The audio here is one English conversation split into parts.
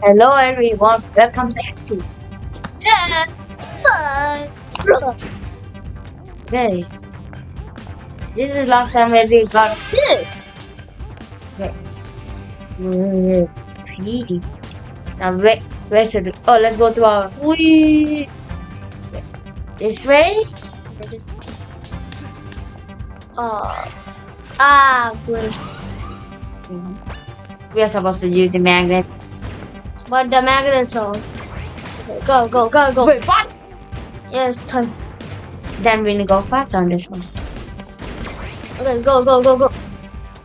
Hello everyone, welcome back to Fun. Okay, this is last time where we got two. Okay. Greedy. Now where should we? Oh, let's go to our. This way. Oh, good. We are supposed to use the magnet, but the magnet is on. Okay, go. Wait, what? Yes, turn. Then we need to go fast on this one. Okay, go.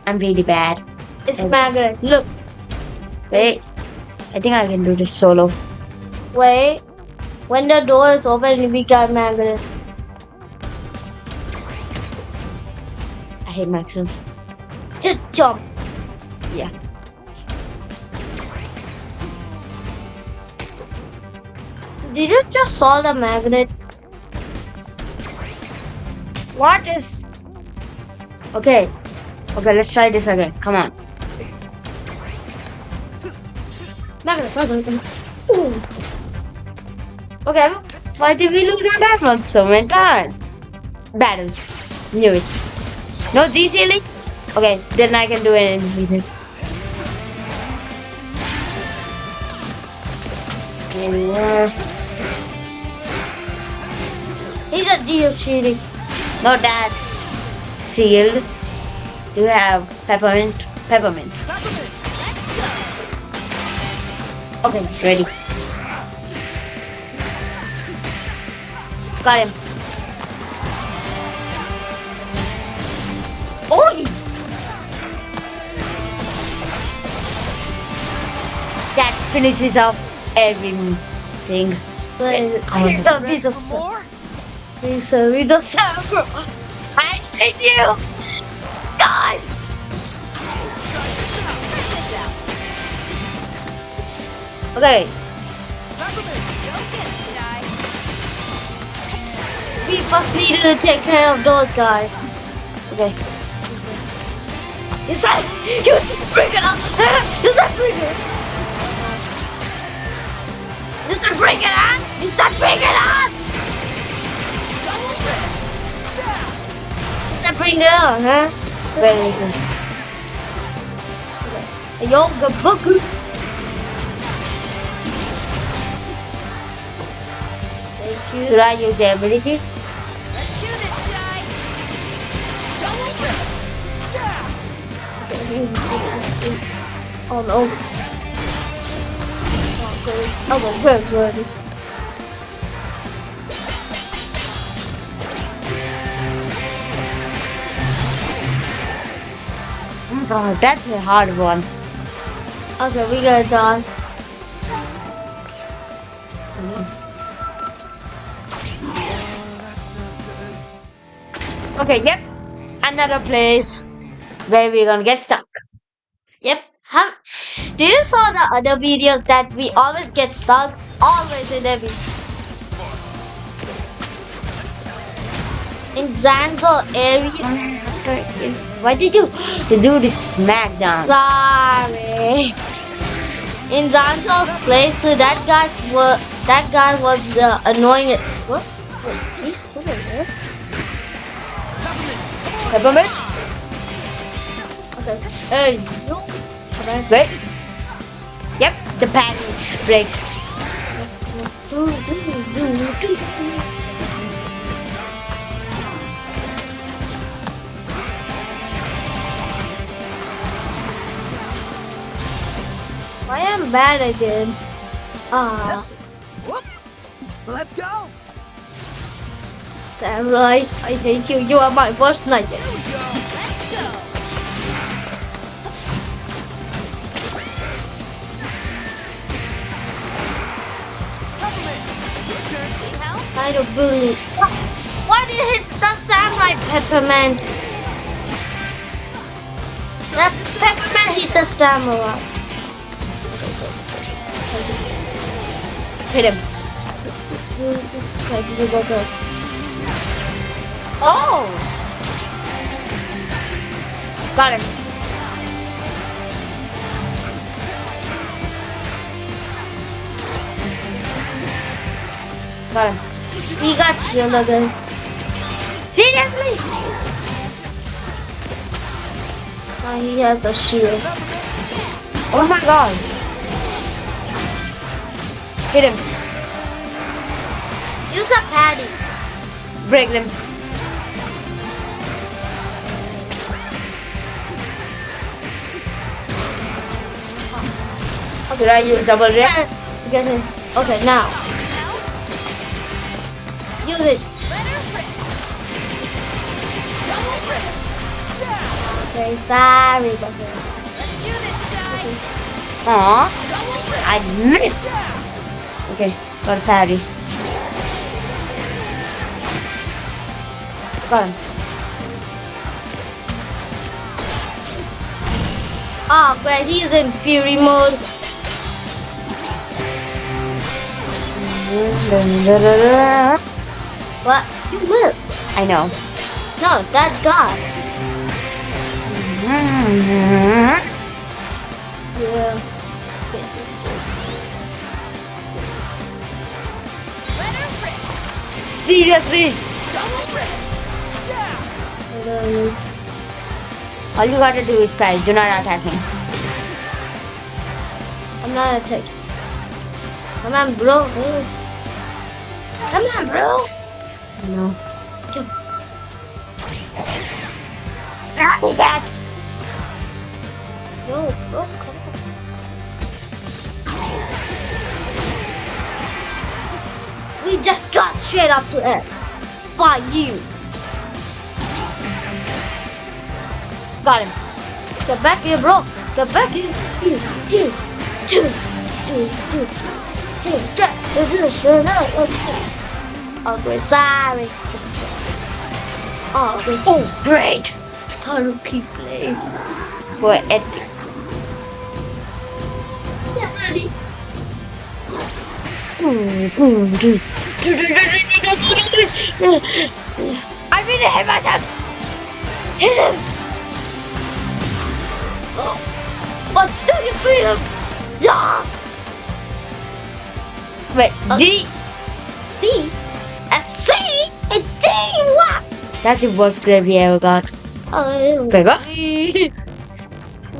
I'm really bad. It's magnet. Look. Wait. I think I can do this solo. Wait. When the door is open, we got magnet. I hate myself. Just jump. Yeah. Did you just saw the magnet? What is... Okay. Okay, let's try this again. Come on. Magnet. Ooh. Okay. Why did we lose our diamond so many times? Battle. Knew it. No G ceiling? Okay, then I can do anything. He's a geo shielding. No, that's sealed. Do you have peppermint? Peppermint. Okay, ready. Got him. Oh! That finishes off everything. Don't be the Please read the sound. I hate you, guys. Okay. We first need to take care of those guys. Okay. You said bring it up. You said bring it. You said bring it on. You said bring it on. You said bring it on, huh? Very easy. Okay. Yoga book. Should I use the ability? Let's do this, guy. Oh no. Oh, good. Oh god, that's a hard one. Okay, we got it done. Okay, yep. Another place where we're gonna get stuck. Yep. Do you saw the other videos that we always get stuck? Always in every... In Zanzo area... Why did you do this smackdown? Sorry. In Zanzo's place, that guy was annoying. What? Wait, he's still in there? Peppermint? Okay. Hey, no. Wait. Yep, the parry breaks. I am bad again. Let's go. Samurai, I hate you. You are my worst nightmare. Let's go. I don't believe. Why did it hit the samurai peppermint? That peppermint hit the samurai. Hit him. Okay. Oh! Got him. Got him. He got shield again. Seriously? Oh, he has a shield. Oh my god. Hit him. Use a parry. Break him. Did I use double rep? Get him. Okay, now. Use it. Okay, sorry, but Aww, I missed. Okay, got a parry. Got him. Oh, great, he's in fury mode. What? You missed. I know. No, that's God. Yeah. Seriously? All you gotta do is parry. Do not attack me. I'm not attacking. Come on, bro. Come on, bro. No. Not that. No, bro, come on. We just got straight up to S. By you. Got him. Get back here, bro. Get back here. Oh, great. Sorry. Oh, great. Oh, great. How do people play? For epic. Get ready. I really hate myself. Hit him. But still you freedom. Yes. Wait, D, C, a C, a D. What? That's the worst grade we ever got. Paper.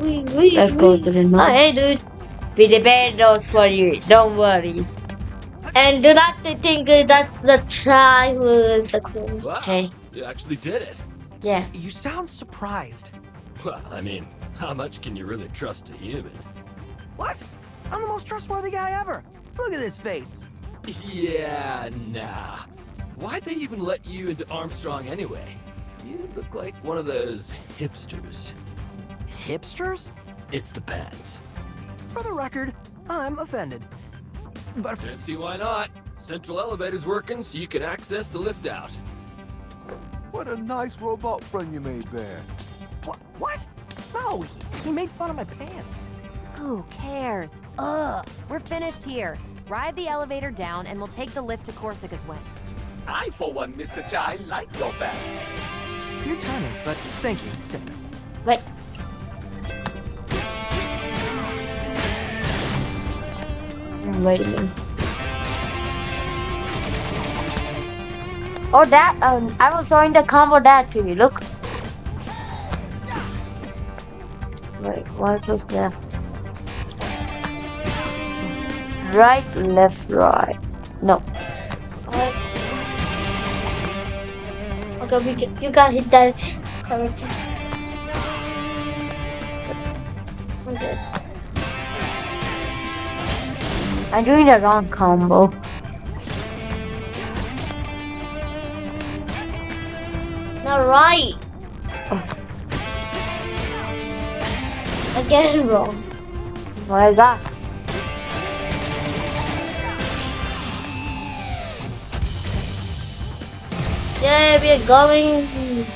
Let's go to the north. Hey, dude. We debate those for you. Don't worry. And do not think that's the try who is the queen. Wow, Hey. you actually did it. Yeah. You sound surprised. Well, I mean, how much can you really trust a human? What? I'm the most trustworthy guy ever. Look at this face. Yeah, nah. Why'd they even let you into Armstrong anyway? You look like one of those hipsters. Hipsters? It's the pants. For the record, I'm offended. But Can't see why not. Central elevator's working so you can access the lift out. What a nice robot friend you made there. what? No, he made fun of my pants. Who cares? Ugh, we're finished here. Ride the elevator down and we'll take the lift to Corsica's way. I, for one, Mr. Chai, like your pants. You're timing, but thank you. Sit down. Wait. Wait a minute. Oh, that, I was showing the combo that to you. Look. Wait, what was that? Right, left, right. No. Okay, you got hit that correctly. Okay. I'm doing the wrong combo. Not right. Oh. I get it wrong. What I got? Yeah, we're going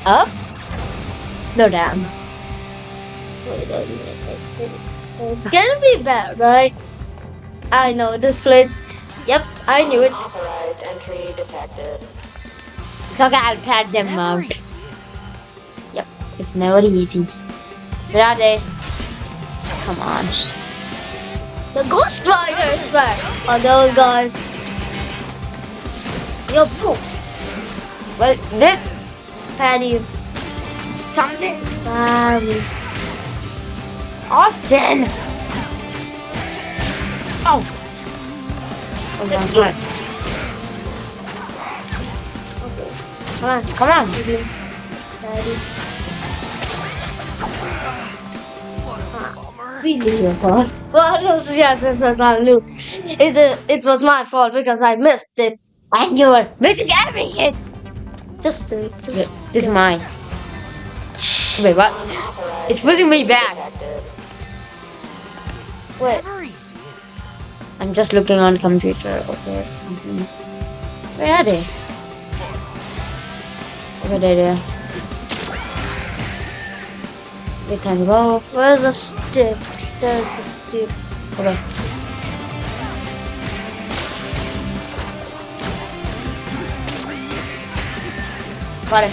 up. No, down. Wait a minute. It's gonna be bad, right? I know this place. Yep, I knew it. Unauthorized entry detected. It's okay, I'll pat them out. Yep, it's never easy. Where are they? Come on. The Ghost Rider is back. Oh, those guys. Yo, boom. Well, this Patty. Something. Austin. Oh. Oh my god. Okay. Come on, come on. Patty. Really your fault. Well, yes, Luke. It was my fault because I missed it. And you were missing every hit. Just this is mine. Wait, what? It's pushing me back. Wait. Never easy, is it? I'm just looking on computer. Okay. Where are they? Over there. Wait, time to go. Where's the stick? There's the stick. Okay. Got it.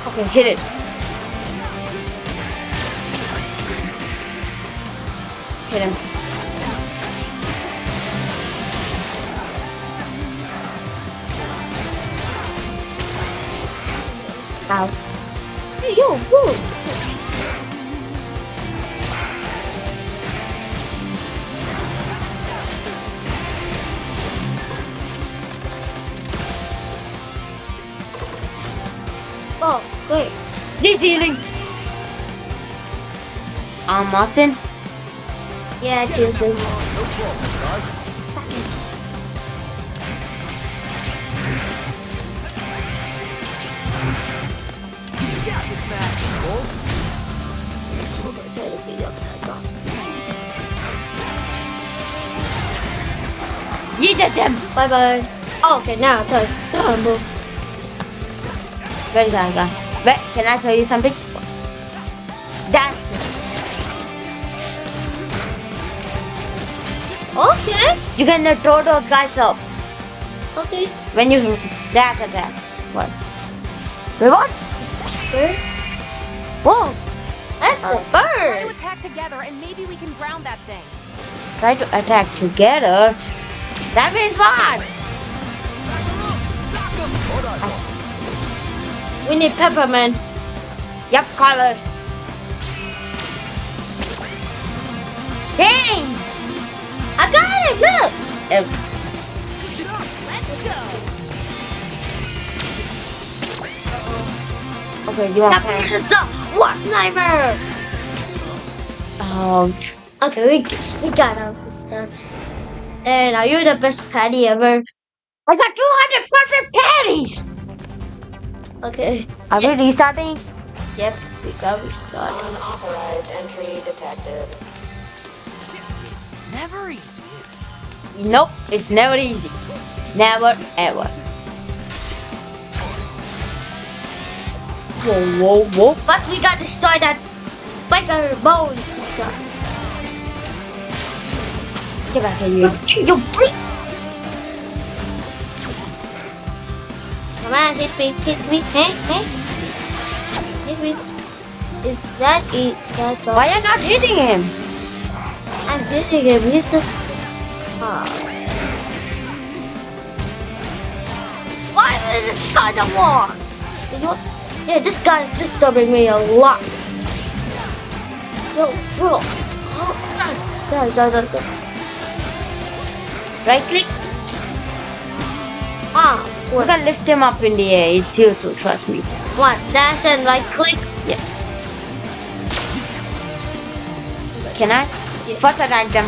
Okay, hit it. Hit him. Ow. Hey, yo, whoa. Oh, great. This healing. Austin? Yeah, Tuesday. Second. You got this match, Cole. Yeeted them! Bye bye. Oh, okay, now turn. Turn, bro. Very good, guy. Wait, can I show you something? That's it. Okay. You can throw those guys up. Okay. When you dash attack. What? Wait, what? Bird? Whoa! That's a Try to bird! attack together and maybe we can ground that thing. Try to attack together. That means what? We need peppermint. Yep, color. Change! I got it, look! Let's go. Okay, you want to is the worst nightmare! Out. Okay, we got out this time. And are you the best patty ever? I got 200 perfect patties! Okay. Are we restarting? Yep, we got restart. Unauthorized entry detected. Never easy, is it? Nope, it's never easy. Never ever. Whoa, whoa, whoa. First we gotta destroy that biker bones. Get back here, you freak! Come on, hit me, hey? Hit me. Is that it? That's all. Why are you not hitting him? I'm hitting him, he's just... Why is it inside the wall? Yeah, this guy is disturbing me a lot. Go. Go. Right click. We can lift him up in the air. It's useful, trust me. What? Dash and right click? Yeah. Can I? Yeah. First attack them.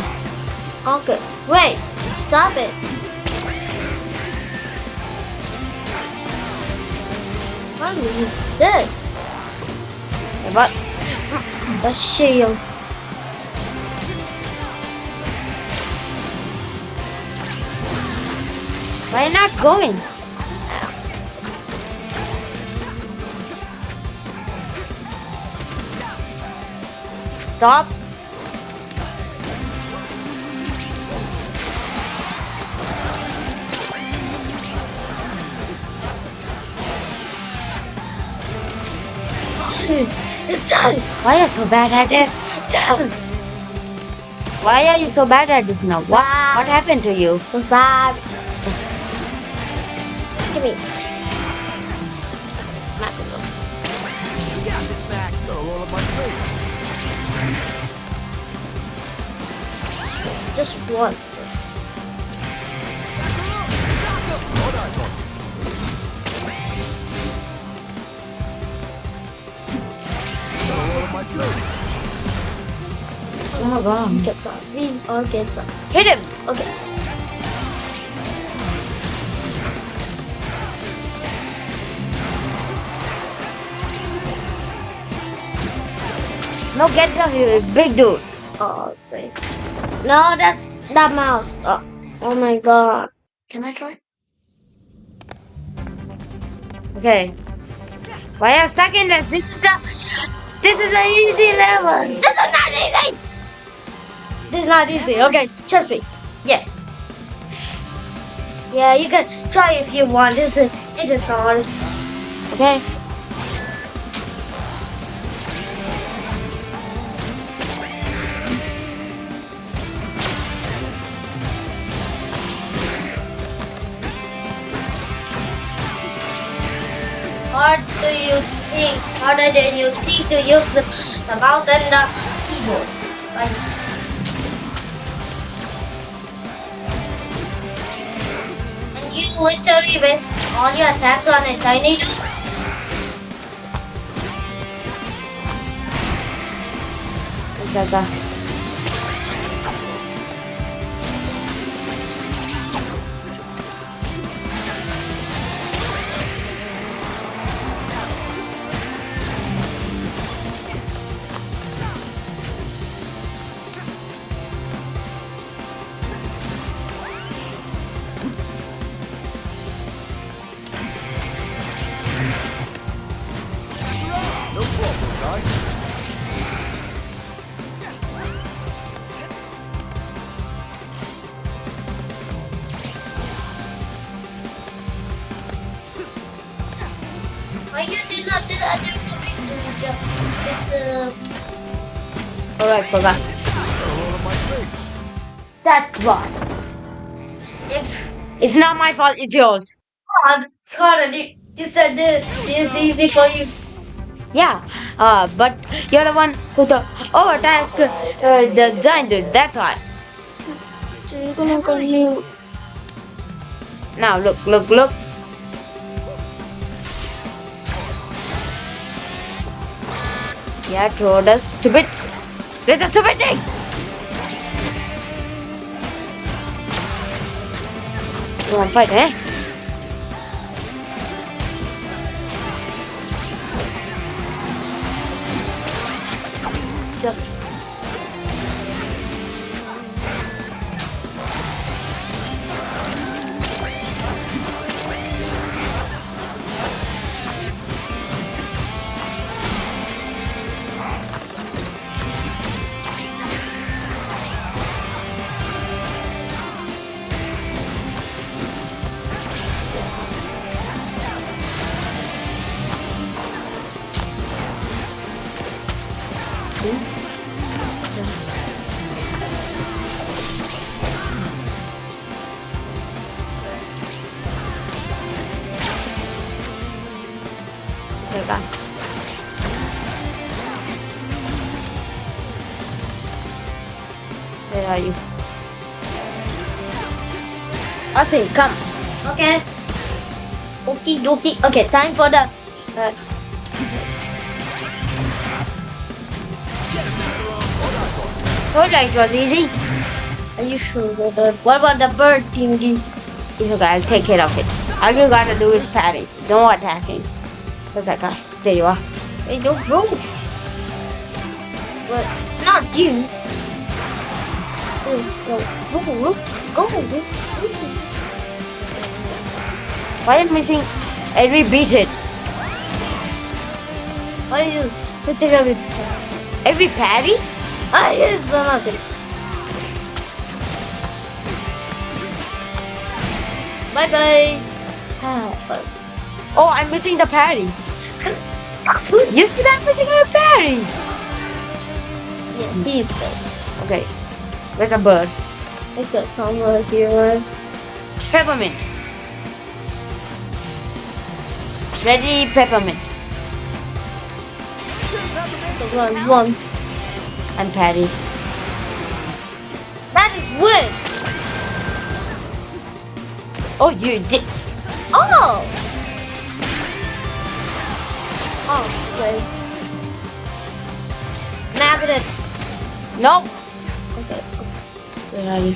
Okay. Wait. Stop it. What is this? What? The shield. Why not going? Stop. It's done. Why are you so bad at this? Done. Why are you so bad at this now? What happened to you? So sad. Give me. Macaron. You got this, Mac. Gotta roll up my sleeves. Just one. Hold on, son. Gotta roll up my sleeves. Oh my god. Get that. We all get that. Hit him. Okay. No, get the big dude. Oh, wait. No, that's that mouse. Oh my god. Can I try? Okay. Why am I stuck in this? This is an easy level. This is not easy. This is not easy. Okay, trust me. Yeah. Yeah, you can try if you want. It is hard. Okay. What do you think? Harder than you think to use the mouse and the keyboard. And you literally waste all your attacks on a tiny dude. Zaga. No problem, guys. Why you did not do that during the big Alright, forgot. Gotta roll up my sleeves. That one. It's not my fault, it's yours. God, Scott, you said it's easy for you. Yeah, but you're the one who thought, oh, attack the giant dude, that's why. So you're gonna continue. Now, look. Yeah, throw the stupid. There's a stupid thing! You wanna fight, eh? Just. Just. Zaga. Where are you? Austin, come. Okay. Okie dokie. Okay, time for the. Told you it was easy. Are you sure? What about the bird thingy? It's okay, I'll take care of it. All you gotta do is parry. No attacking. Where's that guy? There you are. Hey, don't move. But not you. Go. Why am I missing every beat hit? Why are you missing every parry? Ah, yes, nothing. Bye bye. Ah, fun. Oh, I'm missing the parry. You see that missing a parry? Yeah, he's good. Okay. Where's a bird? It's a combo here. Peppermint. Ready, peppermint. One. And parry. That is win. Oh, you did. Oh. Oh, okay. Magnet. Nope. Okay. Where are you?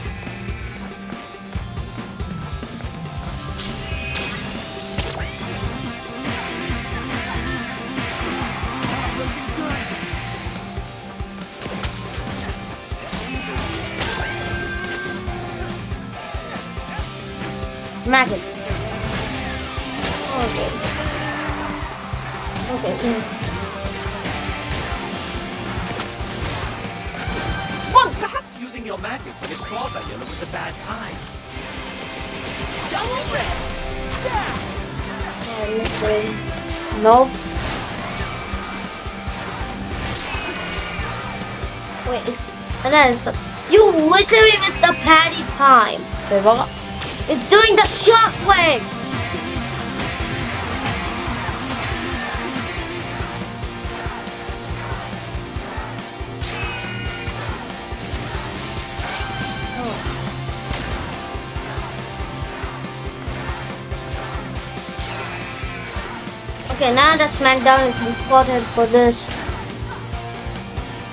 Smack it. Okay. Okay. Perhaps using your magnet when it's quasi-yellow was a bad time. Double red! I'm missing. Nope. Wait, it's and then it's you literally missed the patty time. Wait, what? It's doing the shockwave. Okay, now the SmackDown is important for this.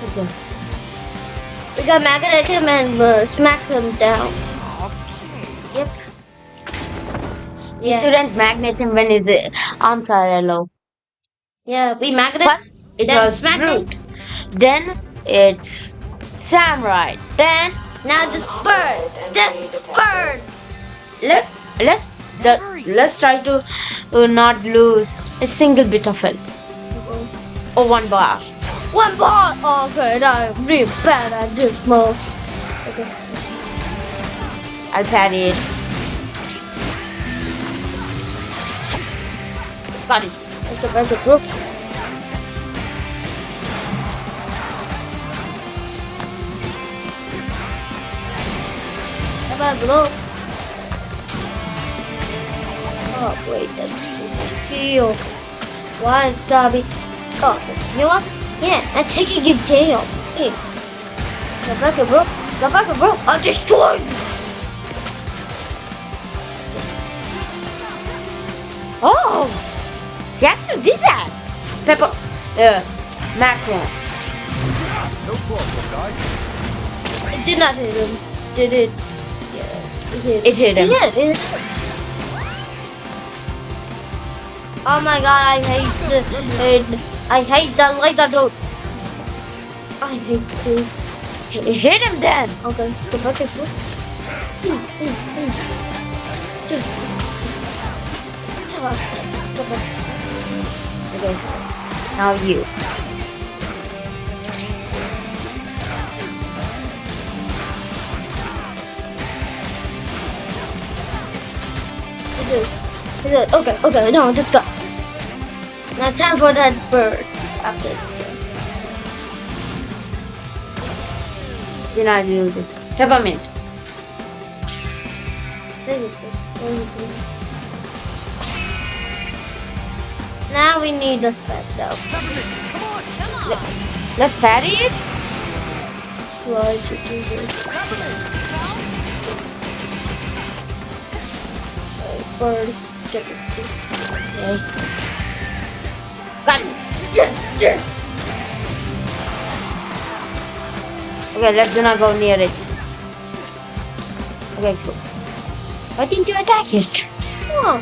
Okay. We got magnet him and smack him down. Yep. You Yeah. shouldn't magnet him when his arms are yellow. Yeah, we magnet. First, it then was smack him. Brute. Then, it's Samurai. Then, Now this bird. This bird. let's try to not lose a single bit of health. Or one bar. One ball. Oh, okay, now I'm really bad at this move. Okay. I'll parry it. Got it. Okay, bro. Bye, bro. Oh, wait, that's feel. Why it's gotta be. Oh, you know what? Yeah, I'm taking you down. Hey. Get back here, bro. Get back here, bro. I'll destroy you. Oh! He actually did that! Pepper. Macron. No problem, guys. It did not hit him. Did it? Yeah, it hit. It hit him. It did. Oh my god, I hate the laser dude. I hate to. Hit him then! Okay, go back and forth. Okay. Now you. Okay, no, just go. Now time for that bird. After this game. Then I'll use this. Peppermint. Now we need a SmackDown. Let's parry it. Try to do this. Bird. Check it. Okay. Got it. Yeah. Okay, let's do not go near it. Okay, cool. Why didn't you attack it? Oh,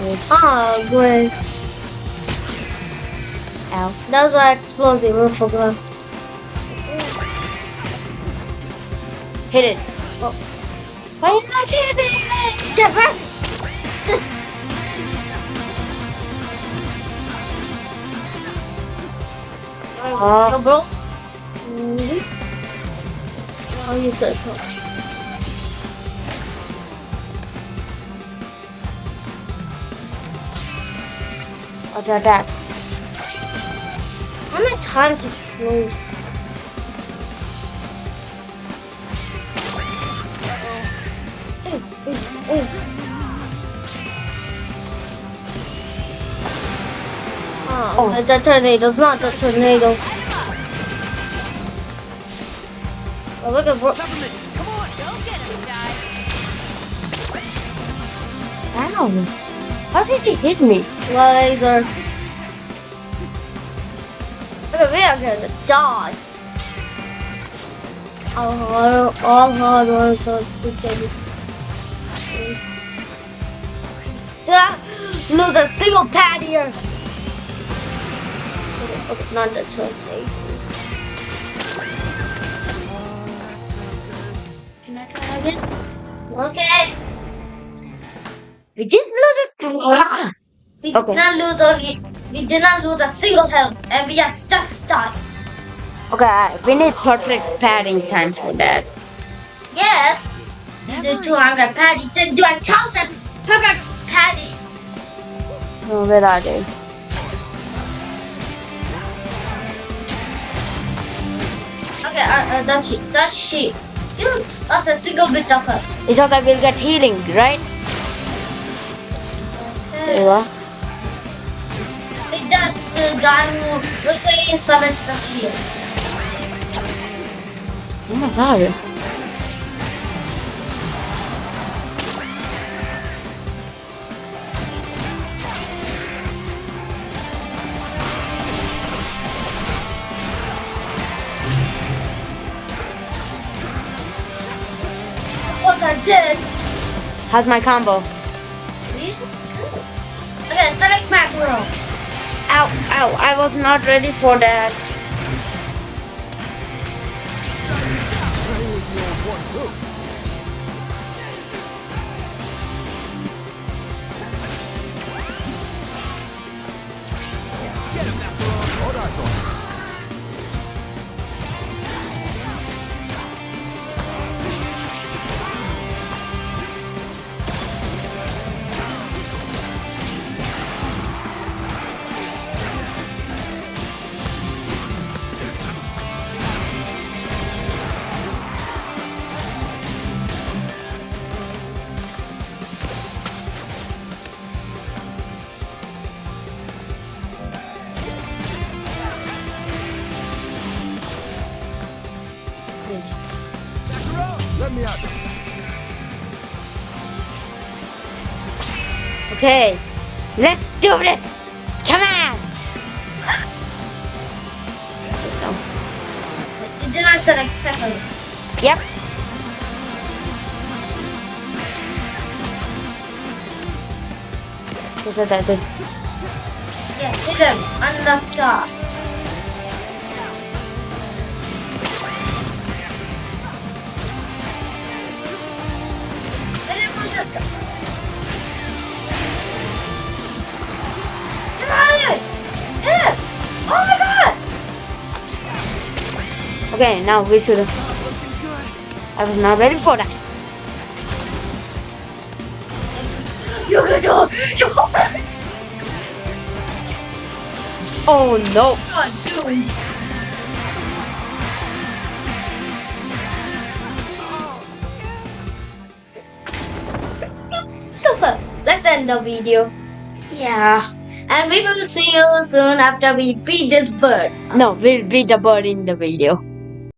Wait. oh, great. Ow. That was why explosive. I forgot. Hit it. Oh. Why are you not hitting it? Get back! Oh. No, bro. I'll use that. What attack? many times explodes? Oh, the tornadoes, not the tornadoes. Oh, look at bro. Government, come on, go get him, Jai. Ow! How did he hit me? Laser. Look at me, I'm gonna die. All hard work on this game. Did I lose a single pad here? Okay, not the tornadoes. Can I try again? Okay. We didn't lose it. We Okay. did not lose only. We did not lose a single health, and we just died. Okay, we need perfect padding time for that. Yes. We did 200 patties. Then do 1,000 perfect patties. Oh, where are they? Okay, does she? You lost a single bit of her. It's okay, we'll get healing, right? There you are. Like that guy who literally summons the shield. Oh my god. What I did. How's my combo? Really? Good. Okay, select macro. Ow, ow, I was not ready for that. Let me out. Okay, let's do this. Come on. You did not select pepper. Yep. So that's it. Yeah, hit him on the star. Hit him on the star. Hit him! Oh my god! Okay, now we should. I was not ready for that. You can do it! Oh no. Let's end the video. Yeah. And we will see you soon after we beat this bird. No, we'll beat the bird in the video.